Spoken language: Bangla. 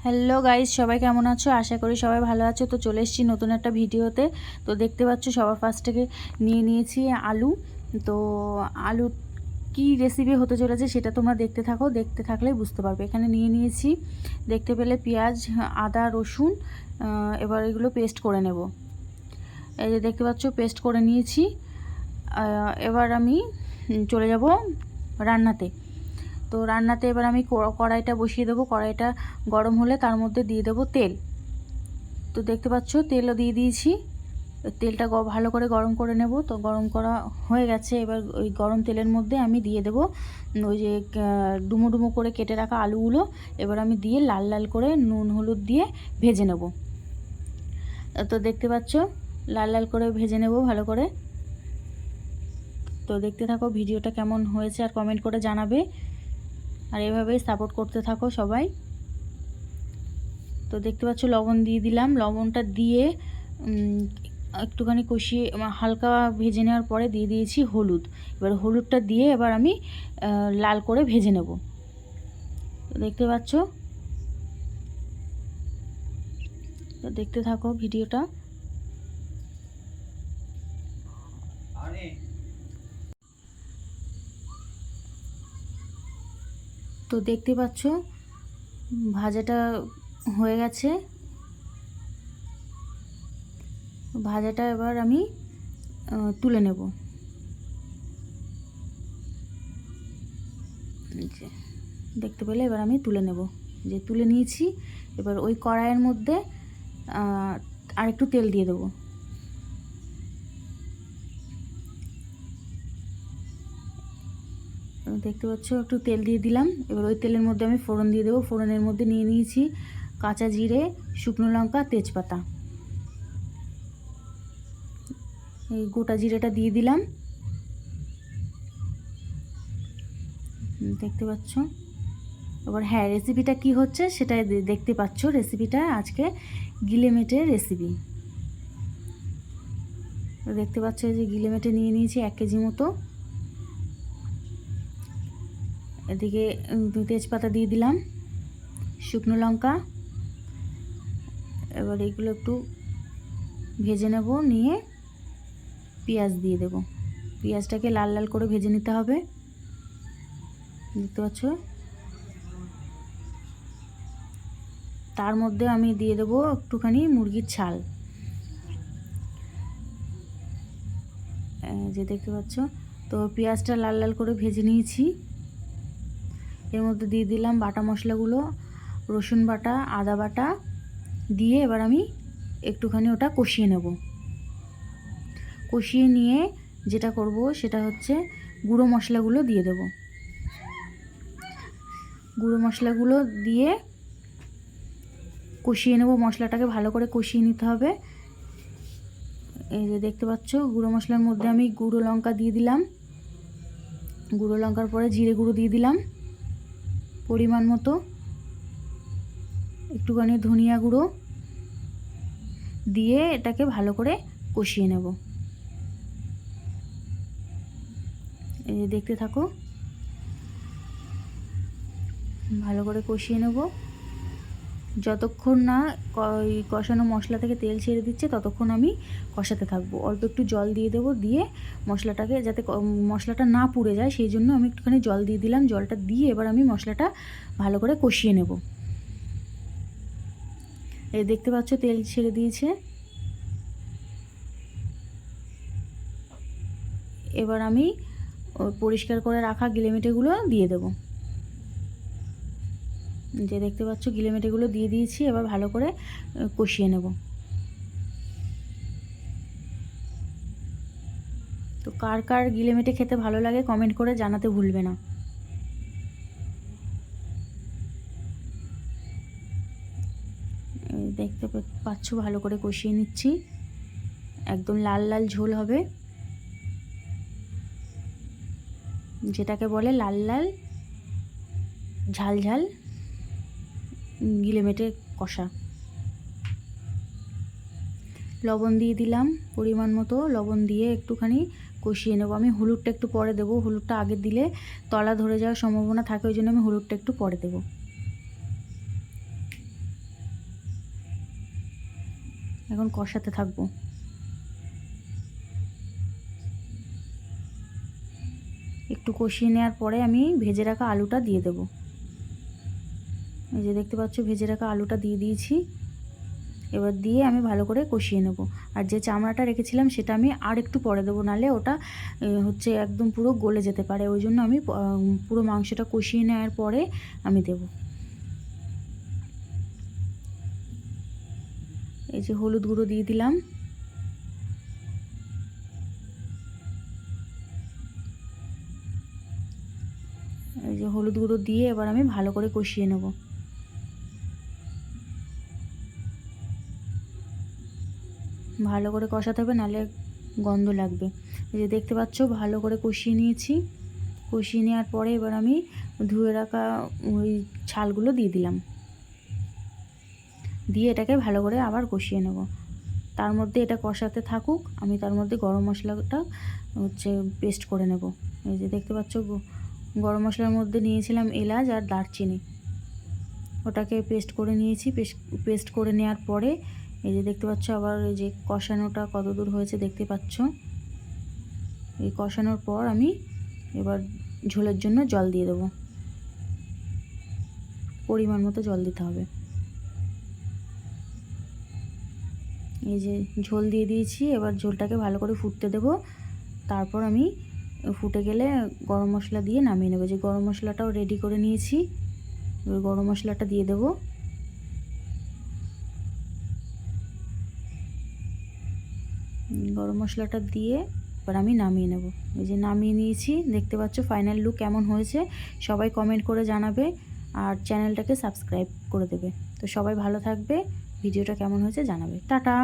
হ্যালো গাইস, সবাই কেমন আছো? আশা করি সবাই ভালো আছো। তো চলে এসেছি নতুন একটা ভিডিওতে। তো দেখতে পাচ্ছ সবার ফার্স্ট থেকে নিয়ে নিয়েছি আলু। তো আলু কি রেসিপি হতে চলেছে সেটা তোমরা দেখতে থাকো, দেখতে থাকলে বুঝতে পারবে। এখানে নিয়ে নিয়েছি দেখতে পেলে পেঁয়াজ, আদা, রসুন। এবার এগুলো পেস্ট করে নেব। এই যে দেখতে পাচ্ছ পেস্ট করে নিয়েছি। এবার আমি চলে যাব রান্নাতে। তো রান্নাতে এবার আমি কড়াইটা বসিয়ে দেবো। কড়াইটা গরম হলে তার মধ্যে দিয়ে দেবো তেল। তো দেখতে পাচ্ছ তেলও দিয়ে দিয়েছি। তেলটা ভালো করে গরম করে নেব। তো গরম করা হয়ে গেছে। এবার ওই গরম তেলের মধ্যে আমি দিয়ে দেবো ওই যে ডুমো ডুমো করে কেটে রাখা আলুগুলো। এবার আমি দিয়ে লাল লাল করে নুন হলুদ দিয়ে ভেজে নেব। তো দেখতে পাচ্ছ লাল লাল করে ভেজে নেব ভালো করে। তো দেখতে থাকো ভিডিওটা কেমন হয়েছে আর কমেন্ট করে জানাবে। আর এভাবেই সাপোর্ট করতে থাকো সবাই। তো দেখতে পাচ্ছ লবণ দিয়ে দিলাম। লবণটা দিয়ে একটুখানি কষিয়ে হালকা ভেজে নেওয়ার পরে দিয়ে দিয়েছি হলুদ। এবার হলুদটা দিয়ে এবার আমি লাল করে ভেজে নেব। তো দেখতে পাচ্ছ, তো দেখতে থাকো ভিডিওটা। তো দেখতে পাচ্ছ ভাজাটা হয়ে গেছে। ভাজাটা এবার আমি তুলে নেব। দেখতে পেলে এবার আমি তুলে নেব। যে তুলে নিয়েছি। এবার ওই কড়াইয়ের মধ্যে আর একটু তেল দিয়ে দেবো। দেখতে পাচ্ছ একটু তেল দিয়ে দিলাম। এবার ওই তেলের মধ্যে আমি ফোড়ন দিয়ে দেবো। ফোড়নের মধ্যে নিয়ে নিয়েছি কাঁচা জিরে, শুকনো লঙ্কা, তেজপাতা। এই গোটা জিরেটা দিয়ে দিলাম। দেখতে পাচ্ছ। এবার হ্যাঁ, রেসিপিটা কি হচ্ছে সেটা দেখতে পাচ্ছ। রেসিপিটা আজকে গিলে মেটে রেসিপি। দেখতে পাচ্ছ এই যে গিলে মেটে নিয়ে নিয়েছি 1 কেজি মতো। এদিকে তেজপাতা দিয়ে দিলাম, শুকনো লঙ্কা। এবার এগুলো একটু ভেজে নেব। নিয়ে পেঁয়াজ দিয়ে দেব। পেঁয়াজটাকে লাল লাল করে ভেজে নিতে হবে। দেখতে পাচ্ছ। তার মধ্যে আমি দিয়ে দেবো একটুখানি মুরগির ছাল। যে দেখতে পাচ্ছ। তো পেঁয়াজটা লাল লাল করে ভেজে নিয়েছি। এর মধ্যে দিয়ে দিলাম বাটা মশলাগুলো, রসুন বাটা, আদা বাটা দিয়ে এবার আমি একটুখানি ওটা কষিয়ে নেব। কষিয়ে নিয়ে যেটা করব সেটা হচ্ছে গুঁড়ো মশলাগুলো দিয়ে দেব। গুঁড়ো মশলাগুলো দিয়ে কষিয়ে নেব। মশলাটাকে ভালো করে কষিয়ে নিতে হবে। এই যে দেখতে পাচ্ছ গুঁড়ো মশলার মধ্যে আমি গুঁড়ো লঙ্কা দিয়ে দিলাম। গুঁড়ো লঙ্কার পরে জিরে গুঁড়ো দিয়ে দিলাম পরিমাণ মতো। একটুখানি ধনিয়া গুঁড়ো দিয়ে এটাকে ভালো করে কষিয়ে নেব। এই যে দেখতে থাকো, ভালো করে কষিয়ে নেব। যতক্ষণ না কষানো মশলা থেকে তেল ছেড়ে দিচ্ছে ততক্ষণ আমি কষাতে থাকবো। অল্প একটু জল দিয়ে দেবো। দিয়ে মশলাটাকে যাতে মশলাটা না পুড়ে যায় সেই জন্য আমি একটুখানি জল দিয়ে দিলাম। জলটা দিয়ে এবার আমি মশলাটা ভালো করে কষিয়ে নেব। এই দেখতে পাচ্ছ তেল ছেড়ে দিয়েছে। এবার আমি পরিষ্কার করে রাখা গিলেমেটেগুলো দিয়ে দেবো। যে দেখতে পাচ্ছ গিলেমেটেগুলো দিয়ে দিয়েছি। এবার ভালো করে কষিয়ে নেব। তো কার কার গিলেমেটে খেতে ভালো লাগে কমেন্ট করে জানাতে ভুলবে না। দেখতে পাচ্ছ ভালো করে কষিয়ে নিচ্ছি। একদম লাল লাল ঝোল হবে, যেটাকে বলে লাল লাল ঝাল ঝাল গিলেমেটে কষা। লবণ দিয়ে দিলাম পরিমাণ মতো। লবণ দিয়ে একটুখানি কষিয়ে নেব। আমি হলুদটা একটু পরে দেবো। হলুদটা আগে দিলে তলা ধরে যাওয়ার সম্ভাবনা থাকে, ওই জন্য আমি হলুদটা একটু পরে দেবো। এখন কষাতে থাকবো। একটু কষিয়ে নেওয়ার পরে আমি ভেজে রাখা আলুটা দিয়ে দেব। এই যে দেখতে পাচ্ছ ভেজে রাখা আলুটা দিয়ে দিয়েছি। এবার দিয়ে আমি ভালো করে কষিয়ে নেব। আর যে চামড়াটা রেখেছিলাম সেটা আমি আর একটু পরে দেবো, নাহলে ওটা হচ্ছে একদম পুরো গলে যেতে পারে। ওই জন্য আমি পুরো মাংসটা কষিয়ে নেওয়ার পরে আমি দেব। এই যে হলুদ গুঁড়ো দিয়ে দিলাম। এই যে হলুদ গুঁড়ো দিয়ে এবার আমি ভালো করে কষিয়ে নেব। ভালো করে কষাতে হবে, নাহলে গন্ধ লাগবে। এই যে দেখতে পাচ্ছ ভালো করে কষিয়ে নিয়েছি। কষিয়ে নেওয়ার পরে এবার আমি ধুয়ে রাখা ওই ছালগুলো দিয়ে দিলাম। দিয়ে এটাকে ভালো করে আবার কষিয়ে নেব। তার মধ্যে এটা কষাতে থাকুক, আমি তার মধ্যে গরম মশলাটা হচ্ছে পেস্ট করে নেব। এই যে দেখতে পাচ্ছ গরম মশলার মধ্যে নিয়েছিলাম এলাচ আর দারচিনি, ওটাকে পেস্ট করে নিয়েছি। পেস্ট করে নেওয়ার পরে এই যে দেখতে পাচ্ছ আবার এই যে কষানোটা কত দূর হয়েছে দেখতে পাচ্ছ। এই কষানোর পর আমি এবার ঝোলের জন্য জল দিয়ে দেবো। পরিমাণ মতো জল দিতে হবে। এই যে ঝোল দিয়ে দিয়েছি। এবার ঝোলটাকে ভালো করে ফুটতে দেব। তারপর আমি ফুটে গেলে গরম মশলা দিয়ে নামিয়ে নেব। যে গরম মশলাটাও রেডি করে নিয়েছি, এবার গরম মশলাটা দিয়ে দেব। গরম মশলাটা দিয়ে এবার আমি নামিয়ে নেব। এই যে নামিয়ে নিয়েছি, দেখতে পাচ্ছ ফাইনাল লুক কেমন হয়েছে। সবাই কমেন্ট করে জানাবে আর চ্যানেলটাকে সাবস্ক্রাইব করে দেবে। তো সবাই ভালো থাকবে, ভিডিওটা কেমন হয়েছে জানাবে। টাটা।